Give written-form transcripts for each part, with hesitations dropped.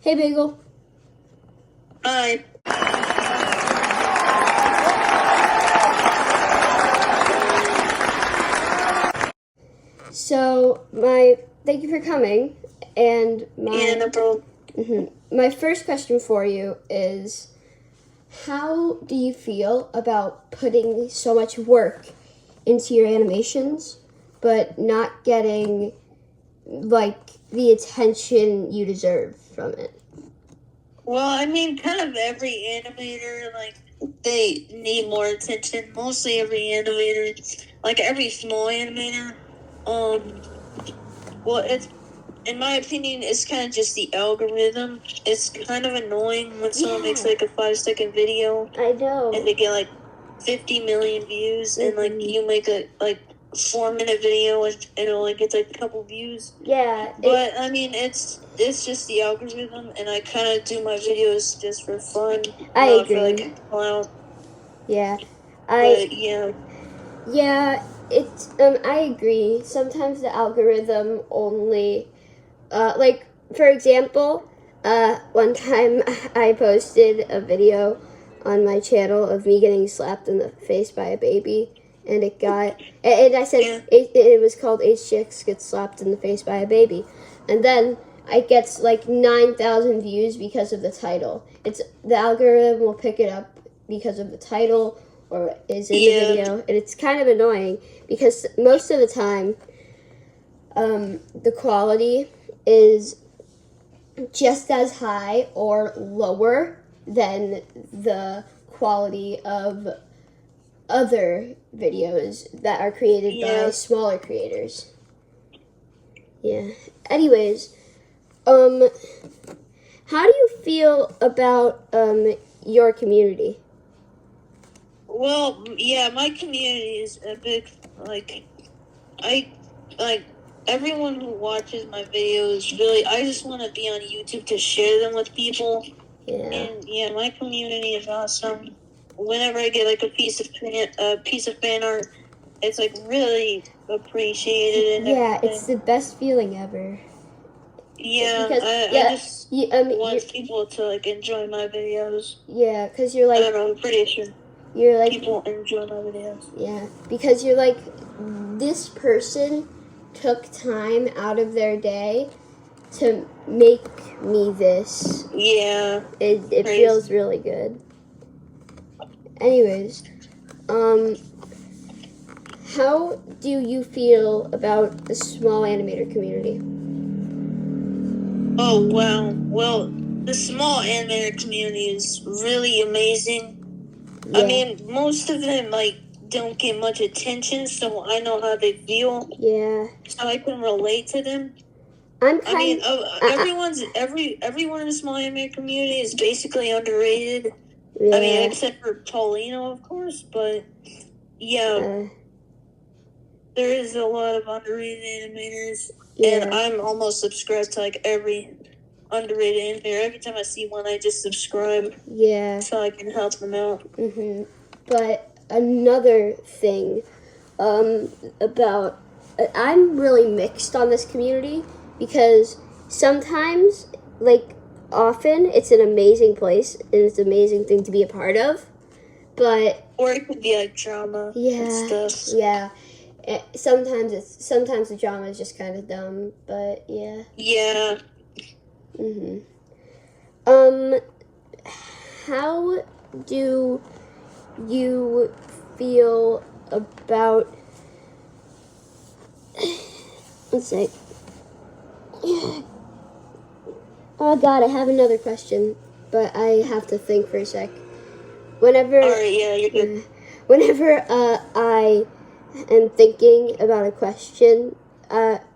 Hey, Bagel. Hi. So, thank you for coming. And No problem. My first question for you is, how do you feel about putting so much work into your animations, but not getting, the attention you deserve from it? Well, I mean, kind of every animator, they need more attention. Mostly every animator, every small animator. Well, it's, in my opinion, it's kind of just the algorithm. It's kind of annoying when someone makes, a 5-second video. I know. And they get, 50 million views, and, you make a, 4-minute video and it only gets a couple views. Yeah. But I mean, it's just the algorithm, and I kind of do my videos just for fun. I agree. For clout. Yeah. Yeah, it's I agree. Sometimes the algorithm only for example, one time I posted a video on my channel of me getting slapped in the face by a baby, and I said it was called 8 Chicks Get Slapped in the Face by a Baby, and then it gets 9,000 views because of the title. The algorithm will pick it up because of the title or is in the video, and it's kind of annoying because most of the time, the quality is just as high or lower than the quality of other videos that are created by smaller creators. Yeah. Anyways, how do you feel about your community? Well, yeah, my community is a big, everyone who watches my videos, really, I just want to be on YouTube to share them with people. Yeah. And my community is awesome. Whenever I get a piece of fan art, it's really appreciated. And yeah, everything. It's the best feeling ever. Yeah, I just want people to enjoy my videos. Yeah, because you're I don't know, I'm pretty sure you're people enjoy my videos. Yeah, because you're this person took time out of their day to make me this. Yeah. It feels really good. Anyways, how do you feel about the small animator community? Oh, wow. Well, the small animator community is really amazing. Yeah. I mean, most of them, don't get much attention, so I know how they feel. Yeah. So I can relate to them. Everyone in the small anime community is basically underrated. Yeah. I mean, except for Paulino, of course, but yeah, there is a lot of underrated animators, and I'm almost subscribed to every underrated animator. Every time I see one, I just subscribe. Yeah. So I can help them out. But another thing, about I'm really mixed on this community because sometimes, often, it's an amazing place and it's an amazing thing to be a part of, or it could be drama. And stuff. Yeah. Sometimes the drama is just kind of dumb, but yeah. Yeah. How do you feel about? Let's see. Oh God, I have another question, but I have to think for a sec. Whenever, you're good. Whenever I am thinking about a question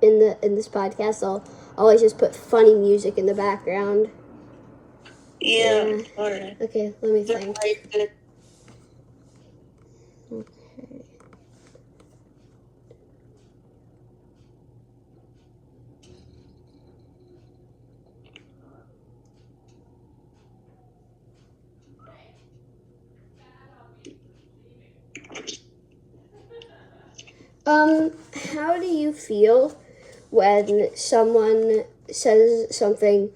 in this podcast, I'll always just put funny music in the background. Yeah. Alright. Okay, let me think. Okay. How do you feel when someone says something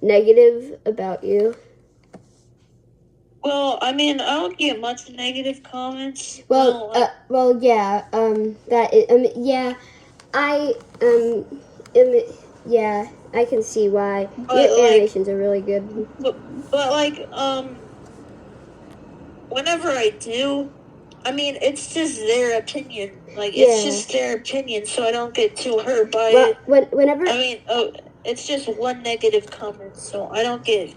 negative about you? Well, I mean, I don't get much negative comments. Well, yeah. That is, yeah. Yeah. I can see why. Your animations are really good. But like, whenever I do, I mean, it's just their opinion. Like, it's just their opinion, so I don't get too hurt by it. Whenever... I mean, it's just one negative comment, so I don't get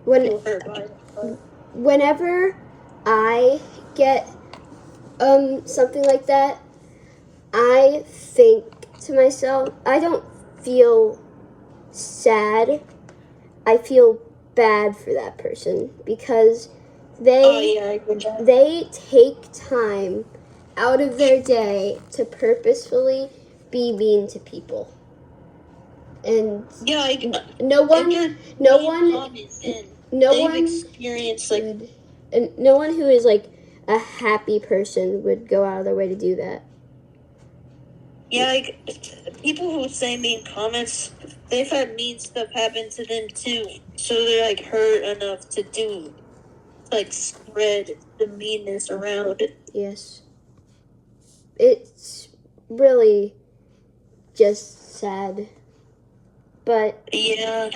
too hurt by it. But whenever I get something like that, I think to myself, I don't feel sad. I feel bad for that person because they take time out of their day to purposefully be mean to people. And no one experienced like, and no one who is like a happy person would go out of their way to do that. Yeah, like people who say mean comments, they've had mean stuff happen to them too, so they're like hurt enough to spread the meanness around. Yes, it's really just sad, but yeah.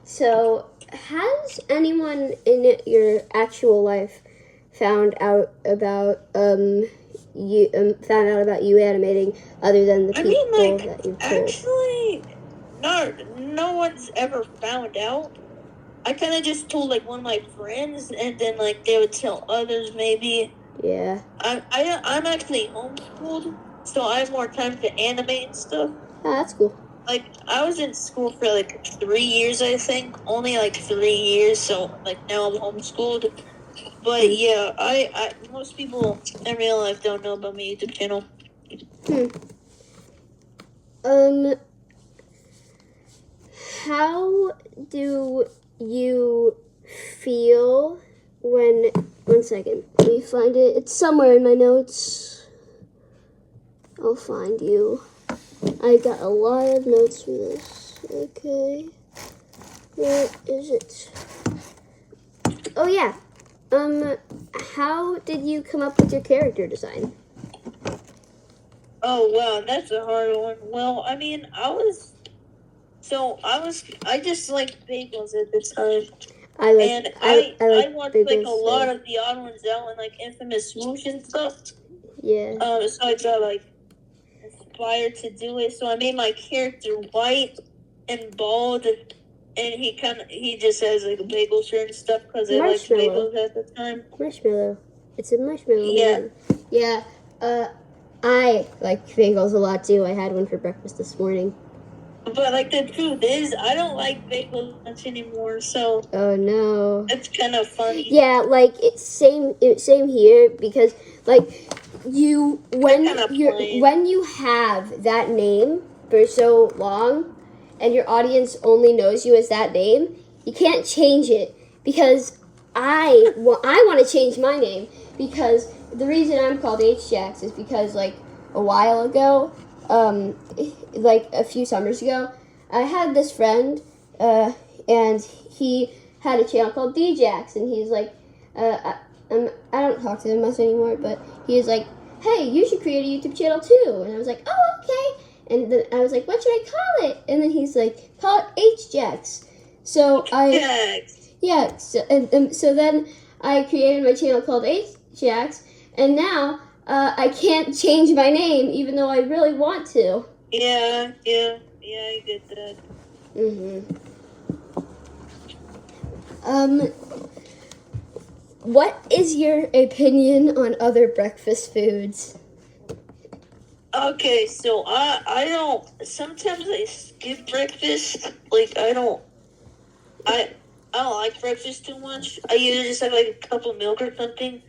So, has anyone in your actual life found out about you animating other than the people that you've told? Actually, no one's ever found out. I kind of just told like one of my friends, and then like they would tell others maybe. Yeah. I'm actually homeschooled, so I have more time to animate and stuff. Oh, that's cool. Like, I was in school for, like, 3 years, I think. Only, like, 3 years, so, like, now I'm homeschooled. But, yeah, I most people in real life don't know about my YouTube channel. How do you feel when... One second. Let me find it. It's somewhere in my notes. I'll find you. I got a lot of notes for this. Okay. Where is it? Oh, yeah. How did you come up with your character design? Oh, wow, that's a hard one. Well, I mean, I just liked bagels at the time. I watched, like, a lot of the odd ones out and, like, Infamous Swoosh and stuff. Yeah. So I got, like, inspired to do it, so I made my character white and bald, and he just has like a bagel shirt and stuff because I liked bagels at the time. Marshmallow. It's a marshmallow. Yeah. Man. Yeah. I like bagels a lot too. I had one for breakfast this morning. But like the truth is, I don't like bagels much anymore. So. Oh no. It's kind of funny. Yeah, like it's same here because like. When you have that name for so long and your audience only knows you as that name, you can't change it because I want to change my name because the reason I'm called H-Jax is because like a while ago, like a few summers ago, I had this friend and he had a channel called D-Jax and he's like, I don't talk to him much anymore, but he was like, hey, you should create a YouTube channel too. And I was like, oh, okay. And then I was like, what should I call it? And then he's like, call it H-Jax. So so then I created my channel called H-Jax, and now I can't change my name even though I really want to. Yeah, I get that. What is your opinion on other breakfast foods? Okay, so I don't. Sometimes I skip breakfast. Like I don't like breakfast too much. I usually just have like a cup of milk or something.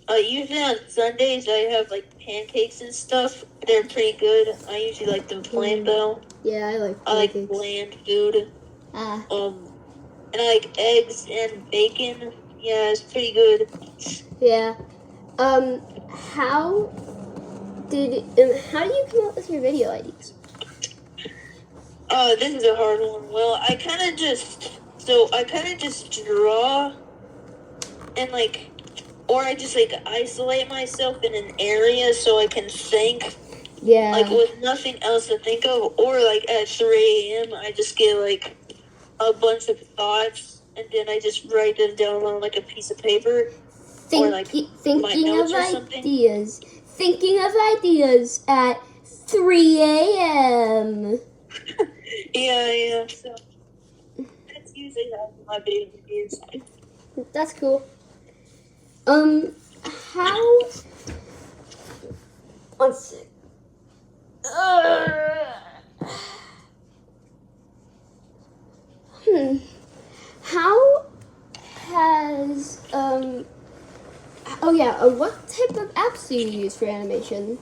Usually on Sundays I have like pancakes and stuff. They're pretty good. I usually like them plain though. Yeah, I like pancakes. I like bland food. And I like eggs and bacon. Yeah, it's pretty good. Yeah. How do you come up with your video ideas? Oh, this is a hard one. Well, I kind of just draw and like, or I just like isolate myself in an area so I can think. Yeah. Like with nothing else to think of, or like at 3 a.m. I just get like a bunch of thoughts and then I just write them down on like a piece of paper. Or like thinking of ideas. Thinking of ideas at 3 a.m. Yeah. So that's usually how my video is. That's cool. How? One sec. How has what type of apps do you use for animation?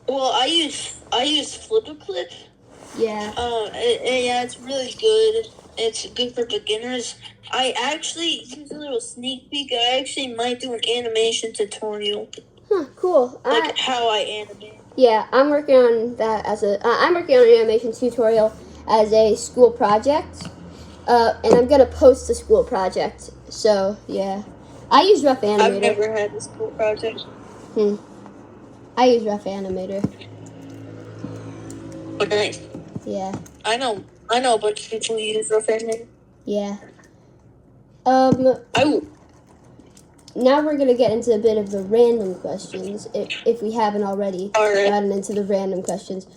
Well, I use FlipaClip. Yeah. Yeah, it's really good. It's good for beginners. I actually use a little sneak peek. I actually might do an animation tutorial. Huh, cool. Like how I animate. Yeah, I'm working on that I'm working on an animation tutorial as a school project. And I'm gonna post the school project. So yeah, I use Rough Animator. I've never had a school project. I use Rough Animator. Oh, nice. Yeah. I know a bunch of people who use Rough Animator. Yeah. Now we're gonna get into a bit of the random questions, if we haven't already gotten into the random questions.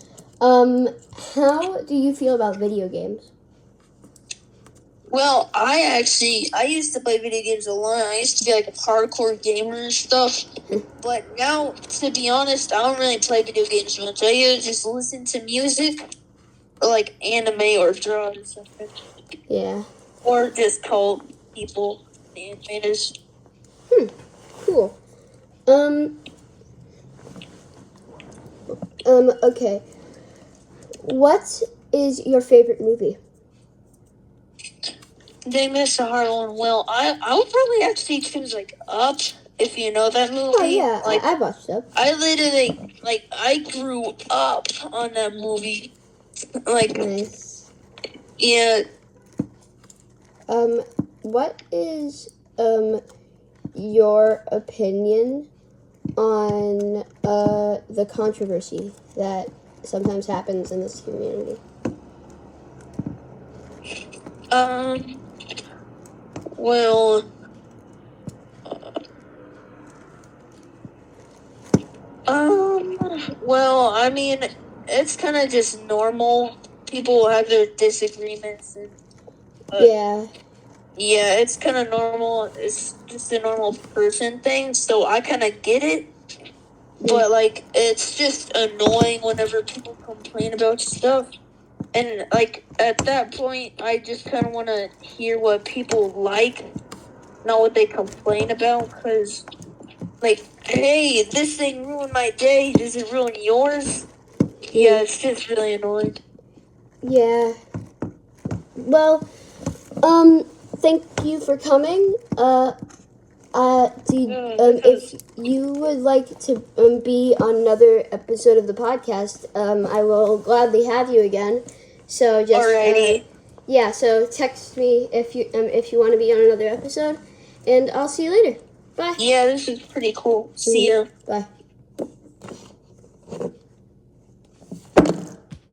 How do you feel about video games? Well, I used to play video games a lot. I used to be like a hardcore gamer and stuff. But now, to be honest, I don't really play video games much. I either just listen to music, or like anime or draw or something. Yeah. Or just call people the animators. Cool. Okay. What is your favorite movie? They missed a hard one. Well, I would probably actually choose like Up, if you know that movie. Oh yeah, like, I watched Up. I literally I grew up on that movie. Nice. Yeah. What is your opinion on the controversy that sometimes happens in this community? Well, I mean, it's kind of just normal. People have their disagreements. And, yeah, it's kind of normal. It's just a normal person thing, so I kind of get it. But, like, it's just annoying whenever people complain about stuff. And, like, at that point, I just kind of want to hear what people like, not what they complain about, because, like, hey, this thing ruined my day, does it ruin yours? Yeah, it's just really annoying. Yeah. Well, thank you for coming. If you would like to be on another episode of the podcast, I will gladly have you again. So just alrighty. So text me if you want to be on another episode, and I'll see you later. Bye. Yeah, this is pretty cool. See ya. Bye.